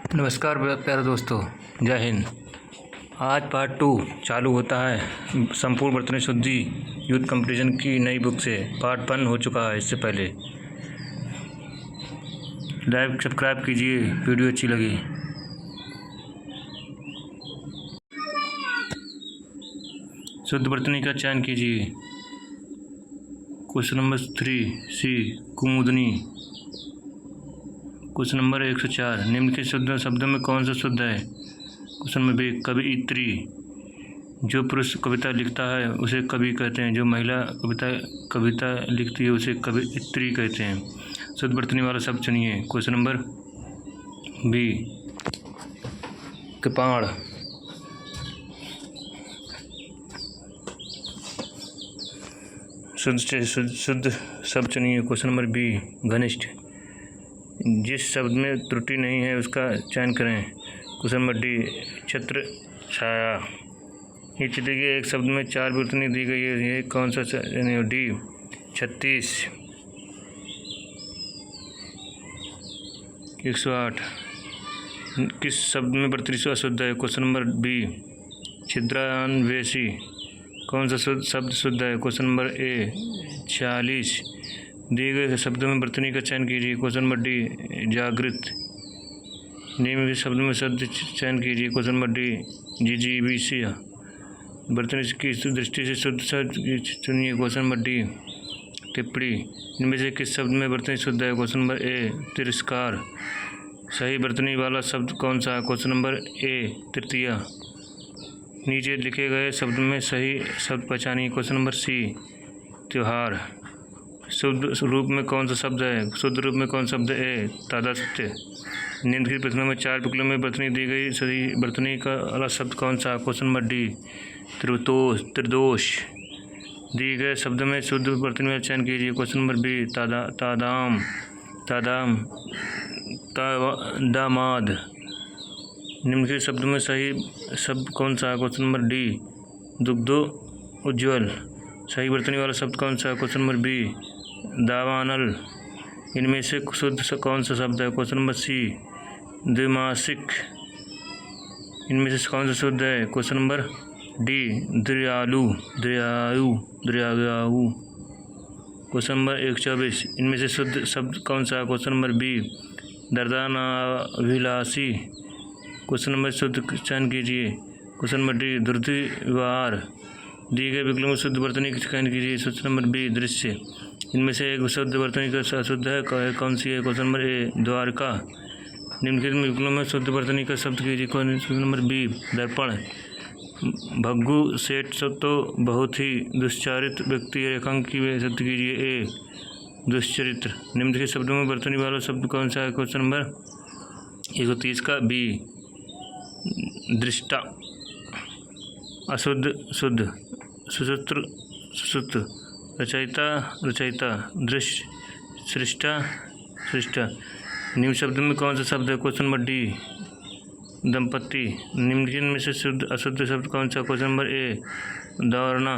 नमस्कार प्यारे दोस्तों, जय हिंद। आज पार्ट 2 चालू होता है। संपूर्ण बर्तन शुद्धि यूथ कंपटीशन की नई बुक से पार्ट 1 हो चुका है। इससे पहले लाइक सब्सक्राइब कीजिए, वीडियो अच्छी लगी। शुद्ध बर्तनी का चयन कीजिए। क्वेश्चन नंबर 3 सी कुमुदनी। क्वेश्चन नंबर 104 निम्न के शब्दों में कौन सा शुद्ध है? क्वेश्चन नंबर बी कवियत्री। जो पुरुष कविता लिखता है उसे कवि कहते हैं, जो महिला कविता लिखती है उसे कवियत्री कहते हैं। शुद्ध बरतने वाला शब्द चुनिए। क्वेश्चन नंबर बी कृपाण। शुद्ध शब्द चुनिए। क्वेश्चन नंबर बी घनिष्ठ। जिस शब्द में त्रुटि नहीं है उसका चयन करें। क्वेश्चन नंबर डी छत्र छाया। ये चित्र के एक शब्द में 4 बर्तनी दी गई है, ये कौन सा? डी 36। 108 किस शब्द में बर्तनी अशुद्ध है? क्वेश्चन नंबर बी छिद्रान्वेषी। कौन सा शब्द शुद्ध है? Question number A 46। दिए गए शब्दों में बर्तनी का चयन कीजिए। क्वेश्चन नंबर डी जागृत। निम्न के शब्द में शब्द चयन कीजिए। क्वेश्चन नंबर डी जिजीविषा। बर्तनी की दृष्टि से शुद्ध शब्द चुनिए। क्वेश्चन नंबर डी टिप्पणी। इनमें से किस शब्द में बर्तनी शुद्ध है? क्वेश्चन नंबर ए तिरस्कार। सही बर्तनी वाला शब्द कौन सा है? क्वेश्चन नंबर ए तृतीया। नीचे लिखे गए शब्द में सही शब्द पहचानिए। क्वेश्चन नंबर सी त्योहार। शुद्ध रूप में कौन सा शब्द है? शुद्ध रूप में कौन सा शब्द है? तादात्म्य। निम्न की प्रश्नों में 4 टुकड़ों में बर्तनी दी गई, सही बर्तनी का वाला शब्द कौन सा? क्वेश्चन नंबर डी त्रिदोष। दिए गए शब्द में शुद्ध बर्तनी का चयन कीजिए। क्वेश्चन नंबर बी तादाम दामाद। निम्न के शब्द में सही शब्द कौन सा है? क्वेश्चन नंबर डी दुग्धो उज्ज्वल। सही बर्तनी वाला शब्द कौन सा है? क्वेश्चन नंबर बी दावानल। इनमें से शुद्ध कौन सा शब्द है? क्वेश्चन नंबर सी द्विमासिक। इनमें से कौन सा शुद्ध है? क्वेश्चन नंबर डी दयालु। क्वेश्चन नंबर 124 इनमें से शुद्ध शब्द कौन सा है? क्वेश्चन नंबर बी दर्दनाभिलाषी। क्वेश्चन नंबर शुद्ध चयन कीजिए। क्वेश्चन नंबर डी दुर्व्यवहार। दिए गए विकल्पों में शुद्ध बर्तनी का चयन कीजिए। क्वेश्चन नंबर बी दृश्य। इनमें से एक शुद्ध बर्तनी का अशुद्ध है, कौन सी है? क्वेश्चन नंबर ए द्वारका। निम्नलिखित विकल्पों में शुद्ध बर्तनी का शब्द कीजिए। क्वेश्चन नंबर बी दर्पण। भग्गू सेठ तो बहुत ही दुश्चरित व्यक्ति है, रेखांकित शब्द कीजिए। ए दुश्चरित्र। निम्नलिखित शब्दों में बर्तनी वाला शब्द कौन सा है? क्वेश्चन नंबर 130 का बी दृष्टा। अशुद्ध शुद्ध। सुसूत्र सुसूत्र। रचयिता दृश्य। सृष्टा। निम्न शब्द में कौन सा शब्द है? क्वेश्चन नंबर डी दंपति। निम्नलिखित में से शुद्ध अशुद्ध शब्द कौन सा? क्वेश्चन नंबर ए दौड़ना।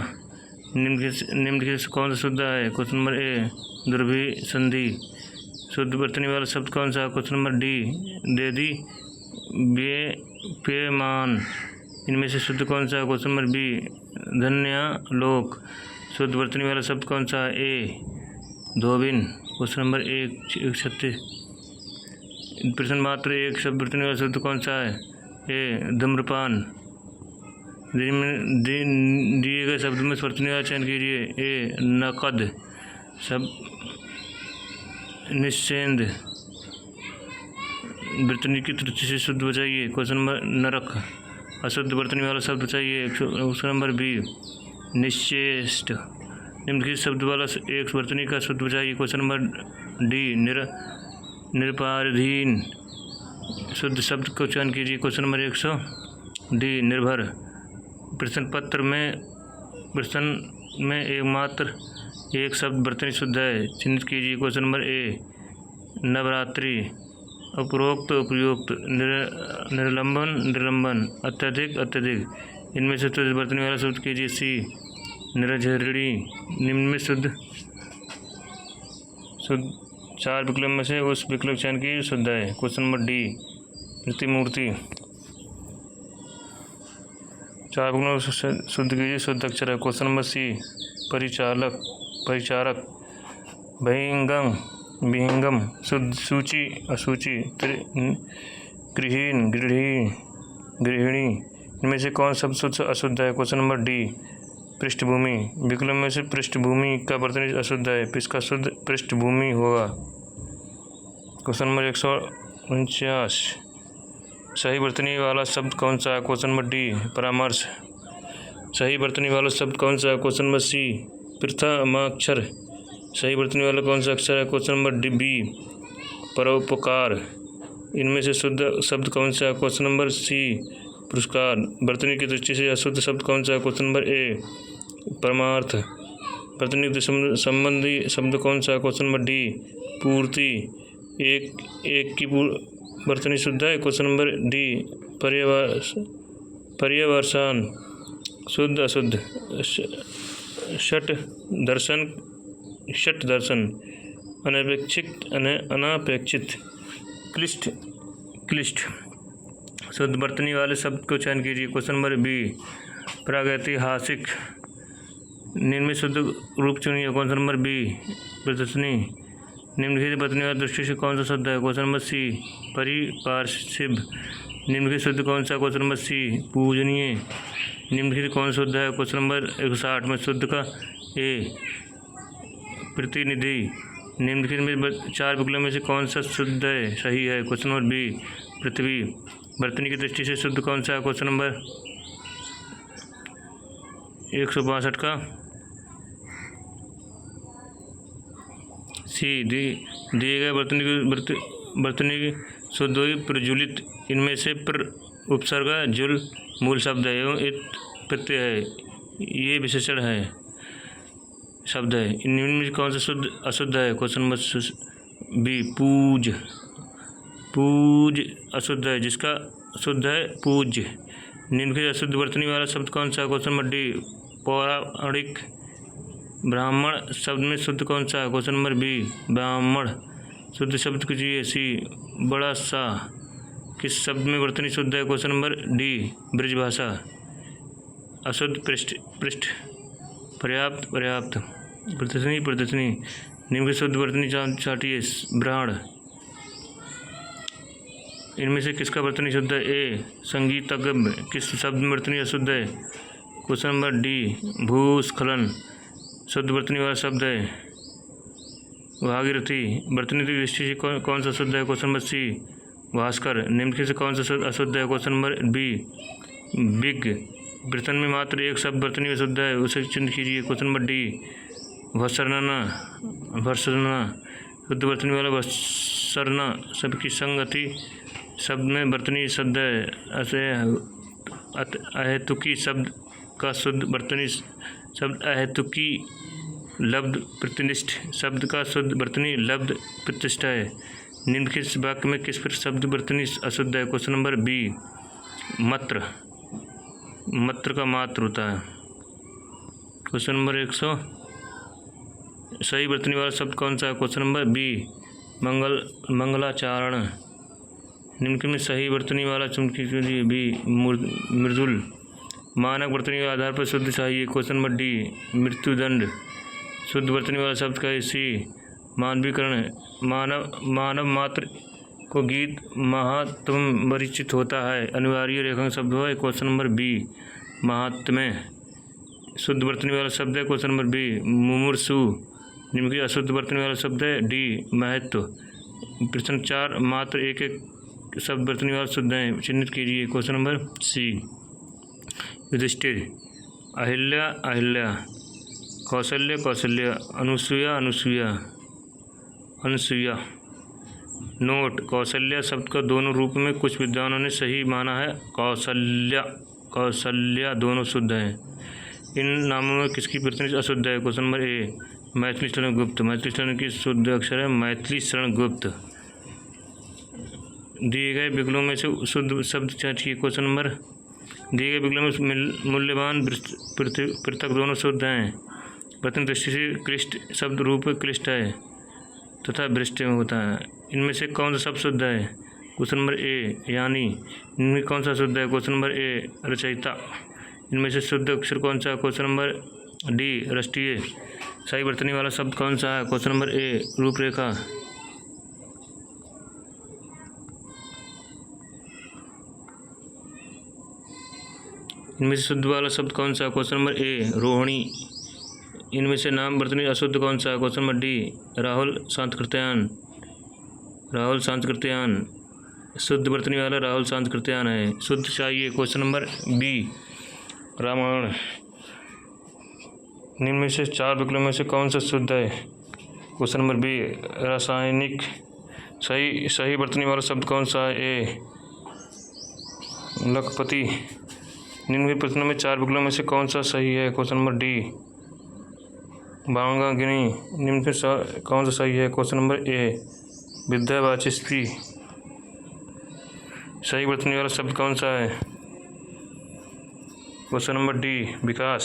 निम्नलिखित कौन सा शुद्ध है? क्वेश्चन नंबर ए दुर्भिसंधि। शुद्ध बर्तनी वाला शब्द कौन सा है? क्वेश्चन नंबर डी देदी पेयमान। इनमें से शुद्ध कौन सा है? क्वेश्चन नंबर बी धन्यालोक। शुद्ध बर्तनी वाला शब्द कौन सा है? ए धोबिन। क्वेश्चन नंबर 136 प्रश्न मात्र एक शब्द बर्तनी वाला शब्द कौन सा है? ए धूम्रपान। दिए गए शब्द में बर्तनी वाला चयन कीजिए। ए नकद। सब निस्सेंद। बर्तनी की त्रुटि से शुद्ध बचाइए। क्वेश्चन नंबर नरक। अशुद्ध बर्तनी वाला शब्द चाहिए। क्वेश्चन नंबर बी निश्चेष्ट। निम्नलिखित शब्द वाला एक बर्तनी का शुद्ध बचाइए। क्वेश्चन नंबर डी निरपराधीन। शुद्ध शब्द को चयन कीजिए। क्वेश्चन नंबर 100 डी निर्भर। प्रश्न में एकमात्र एक शब्द बर्तनी शुद्ध है, चिन्हित कीजिए। क्वेश्चन नंबर ए नवरात्रि। उपरोक्त उपयुक्त। निलंबन। अत्यधिक। इनमें से शुद्ध बर्तनी वाला शब्द कीजिए। सी निरझरणी। निम्न में शुद्ध 4 विकल्प में से उस विकल्प चयन की शुद्ध है। क्वेश्चन नंबर डी प्रतिमूर्ति। 4 विकल्पों को शुद्ध कीजिए। शुद्ध अक्षर है। क्वेश्चन नंबर सी परिचारक। विहंगम शुद्ध सूची असूची। गृहीण गृहिणी। इनमें से कौन शब्द शुद्ध अशुद्ध है? क्वेश्चन नंबर डी पृष्ठभूमि। विकल्प में से पृष्ठभूमि का प्रतिनिधि अशुद्ध है, इसका शुद्ध पृष्ठभूमि होगा। क्वेश्चन नंबर 149 सही वर्तनी वाला शब्द कौन सा है? क्वेश्चन नंबर डी परामर्श। सही वर्तनी वाला शब्द कौन सा है? क्वेश्चन नंबर सी प्रथमाक्षर। सही वर्तनी वाला कौन सा अक्षर है? क्वेश्चन नंबर डी बी परोपकार। इनमें से शुद्ध शब्द कौन सा है? क्वेश्चन नंबर सी पुरस्कार। वर्तनी की दृष्टि से अशुद्ध शब्द कौन सा है? क्वेश्चन नंबर ए परमार्थ। वर्तनी संबंधी शब्द कौन सा है? क्वेश्चन नंबर डी पूर्ति। एक की वर्तनी शुद्ध है। क्वेश्चन नंबर डी पर्यवसान। शुद्ध अशुद्ध षट दर्शन अनापेक्षित क्लिष्ट। शुद्ध वर्तनी वाले शब्द को चयन कीजिए। क्वेश्चन नंबर बी प्रागैतिहासिक। निम्नलिखित शुद्ध रूप चुनिए। क्वेश्चन नंबर बी प्रदर्शनी। निम्नलिखित वर्तनी वाली दृष्टि से कौन सा शुद्ध है? क्वेश्चन नंबर सी परिपार्श्विक। निम्नलिखित शुद्ध कौन सा? क्वेश्चन नंबर सी पूजनीय। निम्नलिखित कौन शुद्ध है? क्वेश्चन नंबर 160 में शुद्ध का ए प्रतिनिधि। निम्नलिखित में 4 विकल्पों में से कौन सा शुद्ध है? सही है। क्वेश्चन नंबर बी पृथ्वी। वर्तनी की दृष्टि से शुद्ध कौन सा है? क्वेश्चन नंबर 162 का सी। दिए गए वर्तनी की शुद्ध हुई प्रज्वलित। इनमें से उपसर्ग जुल मूल शब्द है एवं एक प्रत्यय है, ये विशेषण है शब्द है। इनमें में कौन सा शुद्ध अशुद्ध है? क्वेश्चन नंबर बी पूज अशुद्ध है, जिसका शुद्ध है पूज्य। निम्नलिखित अशुद्ध वर्तनी वाला शब्द कौन सा? क्वेश्चन नंबर डी पौराणिक। ब्राह्मण शब्द में शुद्ध कौन सा है? क्वेश्चन नंबर बी ब्राह्मण। शुद्ध शब्द कीजिए सी बड़ा सा। किस शब्द में वर्तनी शुद्ध है? Question number D Brajbhasha. अशुद्ध पृष्ठ पर्याप्त प्रदर्शनी। निम्नलिखित शुद्ध वर्तनी चाटिए ब्राह्मण। इनमें से किसका वर्तनी शुद्ध है? ए संगीतज्ञ। किस शब्द में वर्तनी अशुद्ध है? क्वेश्चन नंबर डी भूस्खलन। शुद्ध वर्तनी वाला शब्द है भागीरथी। वर्तनी की दृष्टि से कौन सा शुद्ध है? क्वेश्चन नंबर सी भास्कर। निम्नलिखित से कौन सा अशुद्ध है? क्वेश्चन नंबर बी बिग। वृतन में मात्र एक शब्द वर्तनी में शुद्ध है, उसे चिन्ह कीजिए। क्वेश्चन नंबर डी भर्सना। शुद्ध वर्तनी वाला भर्सना शब्द की संगति शब्द में वर्तनी शुद्ध है। अहेतुकी शब्द का शुद्ध वर्तनी शब्द अहेतुकी। लब्ध प्रतिनिष्ठ शब्द का शुद्ध वर्तनी लब्ध प्रतिष्ठा है। निम्नलिखित वाक्य में किस पर शब्द वर्तनी अशुद्ध है? क्वेश्चन नंबर बी मत्र का मात्र होता है। क्वेश्चन नंबर 100 सही वर्तनी वाला शब्द कौन सा है? क्वेश्चन नंबर बी मंगलाचारण। निम्नलिखित में सही वर्तनी वाला चुनकी के लिए बी मृदुल। मानक वर्तनी के आधार पर शुद्ध चाहिए। क्वेश्चन नंबर डी मृत्युदंड। शुद्ध वर्तनी वाला शब्द का सी मानवीकरण। मानव मात्र को गीत महात्म परिचित होता है, अनिवार्य रेखांक शब्द है। क्वेश्चन नंबर बी महात्म्य। शुद्ध वर्तनी वाला शब्द है क्वेश्चन नंबर बी मुमूर्षु। निम्नलिखित अशुद्ध वर्तनी वाला शब्द है डी महत्व। प्रश्न 4 मात्र एक शब्द वर्तनी वाला शुद्ध है, चिन्हित कीजिए। Question number C Yudhishthira. Ahilya Kaushalya. Anusuya. Note Kaushalya शब्द का दोनों रूप में कुछ विद्वानों ने सही माना है। कौशल्या दोनों शुद्ध हैं। इन नामों में किसकी वर्तनी अशुद्ध है? क्वेश्चन नंबर ए मैथिली शरण गुप्त। मैथिली शरण की शुद्ध अक्षर है मैथिली शरण गुप्त। दिए गए विकल्पों में से शुद्ध शब्द चाहिए। क्वेश्चन नंबर दिए गए विकल्पों में मूल्यवान पृथक दोनों शुद्ध हैं। वर्तनी दृष्टि से क्लिष्ट शब्द रूप क्लिष्ट है तथा वृष्टि में होता है। इनमें से कौन सा शब्द शुद्ध है? क्वेश्चन नंबर ए यानी। इनमें कौन सा शुद्ध है? क्वेश्चन नंबर ए रचयिता। इनमें से शुद्ध अक्षर कौन सा है? क्वेश्चन नंबर डी राष्ट्रीय। सही बरतने वाला शब्द कौन सा है? क्वेश्चन नंबर ए रूपरेखा। इनमें से शुद्ध वाला शब्द कौन सा है? क्वेश्चन नंबर ए रोहिणी। इनमें से नाम बरतनी अशुद्ध कौन सा है? Question number D Rahul Sankrityayan. Rahul Sankrityayan. शुद्ध बरतने वाला राहुल शांतकृत्यायन है। शुद्ध चाहिए क्वेश्चन नंबर बी रामायण। निम्न में से 4 विकल्पों में से कौन सा शुद्ध है? क्वेश्चन नंबर बी रासायनिक। सही बरतने वाला शब्द कौन सा है? ए लखपति। निम्न प्रश्नों में 4 विकल्पों में से कौन सा सही है? क्वेश्चन नंबर डी बांगागिनी। निम्न में कौन सा सही है? क्वेश्चन नंबर ए विद्यावाची स्त्री। सही बरतने वाला शब्द कौन सा है? क्वेश्चन नंबर डी विकास।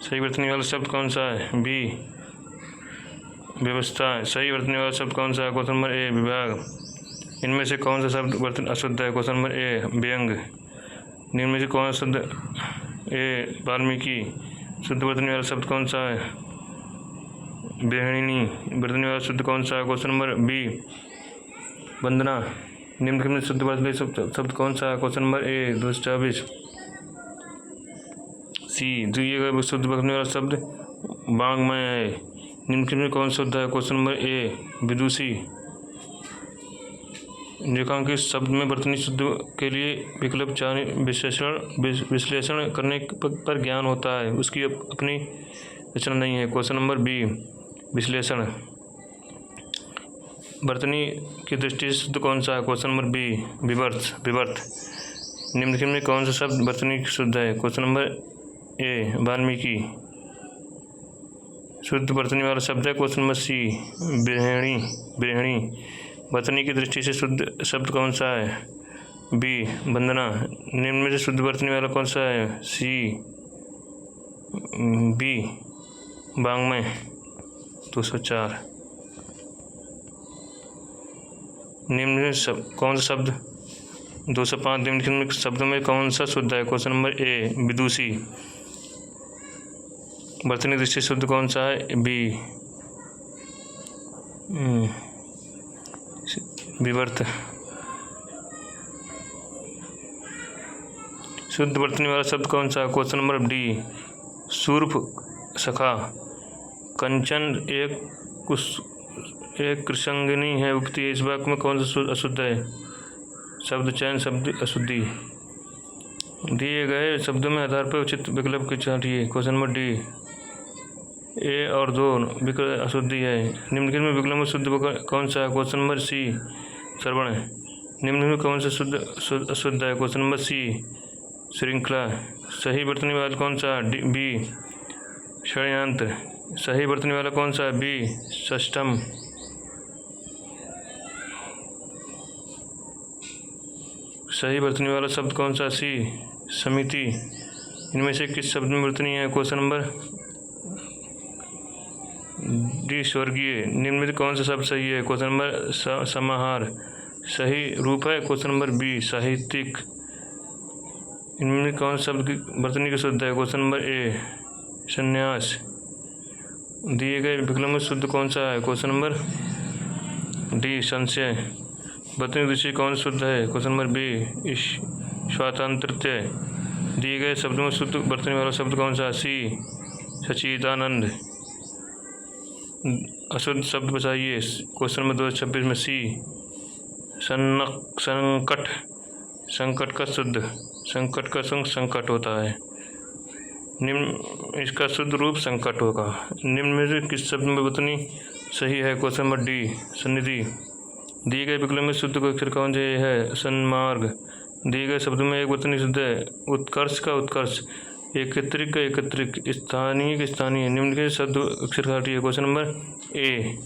सही बरतने वाला शब्द कौन सा है? बी व्यवस्था। सही बरतने वाला शब्द कौन सा है? क्वेश्चन नंबर ए विभाग। इनमें से कौन सा शब्द बर्तन अशुद्ध है? क्वेश्चन नंबर ए व्यंग। निम्न में से कौन सा शब्द? ए वाल्मीकि। शुद्ध बरतने वाला शब्द कौन सा है? बेहणिनी। बरतने वाला शुद्ध कौन सा है? क्वेश्चन नंबर बी वंदना। निम्न में शुद्ध बरतने शब्द कौन सा है? क्वेश्चन नंबर ए 224। सी दिए गए शुद्ध बरतने वाला शब्द वांग्मय है। निम्न में कौन शुद्ध है? क्वेश्चन नंबर ए विदुषी। रेखांकित शब्द में बरतनी शुद्ध के लिए विकल्प विश्लेषण करने पर ज्ञान होता है, उसकी अपनी रचना नहीं है। क्वेश्चन नंबर बी विश्लेषण। बरतनी की दृष्टि से शुद्ध कौन सा है? क्वेश्चन नंबर बी विवर्त। निम्नलिखित में कौन सा शब्द बरतनी शुद्ध है? क्वेश्चन नंबर ए वाल्मीकि। शुद्ध बरतनी वाला शब्द है क्वेश्चन नंबर सी ब्रहणी। बरतनी की दृष्टि से शुद्ध शब्द कौन सा है? बी वंदना। निम्न में से शुद्ध बरतनी वाला कौन सा है? सी बी वांग्मय। 204। निम्न में कौन सा शब्द? 205। निम्नलिखित में शब्दों में कौन सा शुद्ध है? क्वेश्चन नंबर ए विदुषी। बरतनी की दृष्टि से शुद्ध कौन सा है? बी विवर्त। शुद्ध बरतने वाला शब्द कौन सा है? क्वेश्चन नंबर डी शूर्प सखा। कंचन एक कृषंगिनी है उक्ति है। इस वाक्य में कौन सा अशुद्ध है? शब्द चयन शब्द अशुद्धि। दिए गए शब्दों में आधार पर उचित विकल्प की चाहिए। क्वेश्चन नंबर डी ए और 2 विकल्प अशुद्धि है। निम्नलिखित में विकल्प में शुद्ध कौन सा है? क्वेश्चन नंबर सी श्रवण। निम्न में कौन सा शुद्ध अशुद्ध है? क्वेश्चन नंबर सी श्रृंखला। सही बरतने वाला कौन सा है? बी षड्यंत्र। सही बरतने वाला कौन सा है? बी षष्ठम। सही बरतने वाला शब्द कौन सा? सी समिति। इनमें से किस शब्द में बरतनी है? क्वेश्चन नंबर डी स्वर्गीय। निम्न में कौन सा शब्द सही है? क्वेश्चन नंबर समाहार। सही रूप है क्वेश्चन नंबर बी साहित्यिक। इनमें कौन सा शब्द बरतनी का शुद्ध है? क्वेश्चन नंबर ए संन्यास। दिए गए विकल्प में शुद्ध कौन सा है? क्वेश्चन नंबर डी संशय। बरतनी की दृष्टि कौन शुद्ध है? क्वेश्चन नंबर बी स्वातंत्र्य। दिए गए शब्दों में शुद्ध बरतने वाला शब्द कौन सा? सी सच्चिदानंद। अशुद्ध शब्द बचाइए। क्वेश्चन नंबर 226 में सी संकट। संकट का शुद्ध संकट का संकट होता है। निम्न इसका शुद्ध रूप संकट होगा। निम्न में से किस शब्द में बरतनी सही है? क्वेश्चन नंबर डी सन्निधि। दिए गए विकल्प में शुद्ध अक्षर कौन से है? सन्मार्ग। दिए गए शब्दों में एक बरतनी शुद्ध है। उत्कर्ष का उत्कर्ष। एकत्रिक का एकत्रिक। स्थानीय का स्थानीय। निम्न के शब्द अक्षर काटिए। क्वेश्चन नंबर ए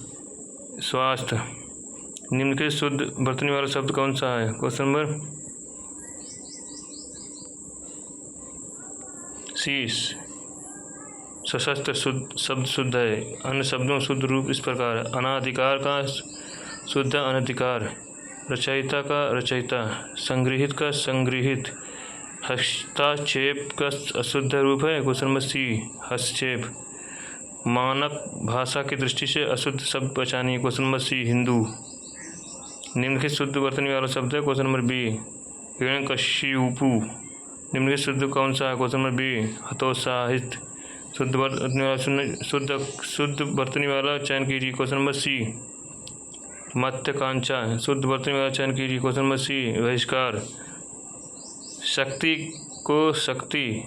स्वास्थ्य। निम्न के शुद्ध बरतने वाला शब्द कौन सा है? क्वेश्चन नंबर सी सशस्त्र शब्द शुद्ध है। अन्य शब्दों शुद्ध रूप इस प्रकार है। अनाधिकार का शुद्ध अनधिकार। रचयिता का रचयिता, संग्रहित का संग्रहित, हस्तक्षेप का अशुद्ध रूप है क्वेश्चन नंबर सी हस्तक्षेप। मानक भाषा की दृष्टि से अशुद्ध शब्द पहचानिए क्वेश्चन नंबर सी हिंदू। निम्नलिखित शुद्ध बर्तनी वाला शब्द है क्वेश्चन नंबर बी हिरण्यकशिपु। निम्नलिखित शुद्ध कौन सा है क्वेश्चन नंबर बी हतोत्साहित। शुद्ध बर्तनी वाला चयन कीजिए क्वेश्चन नंबर सी मत्यकांक्षा। शुद्ध बर्तनी वाला चयन कीजिए क्वेश्चन नंबर सी बहिष्कार। शक्ति को शक्ति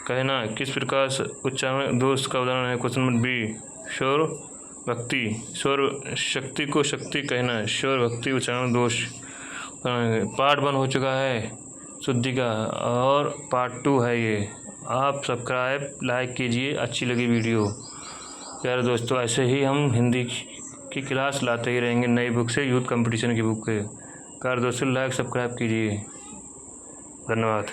कहना किस प्रकार उच्चारण दोष का उदाहरण है क्वेश्चन नंबर बी शौर भक्ति। शौर शक्ति को शक्ति कहना शौर भक्ति उच्चारण दोष। पार्ट 1 हो चुका है शुद्धि का और पार्ट 2 है ये। आप सब्सक्राइब लाइक कीजिए, अच्छी लगी वीडियो। यार दोस्तों ऐसे ही हम हिंदी की क्लास लाते ही रहेंगे नई बुक से, यूथ कंपटीशन की बुक के। यार दोस्तों लाइक सब्सक्राइब कीजिए। धन्यवाद।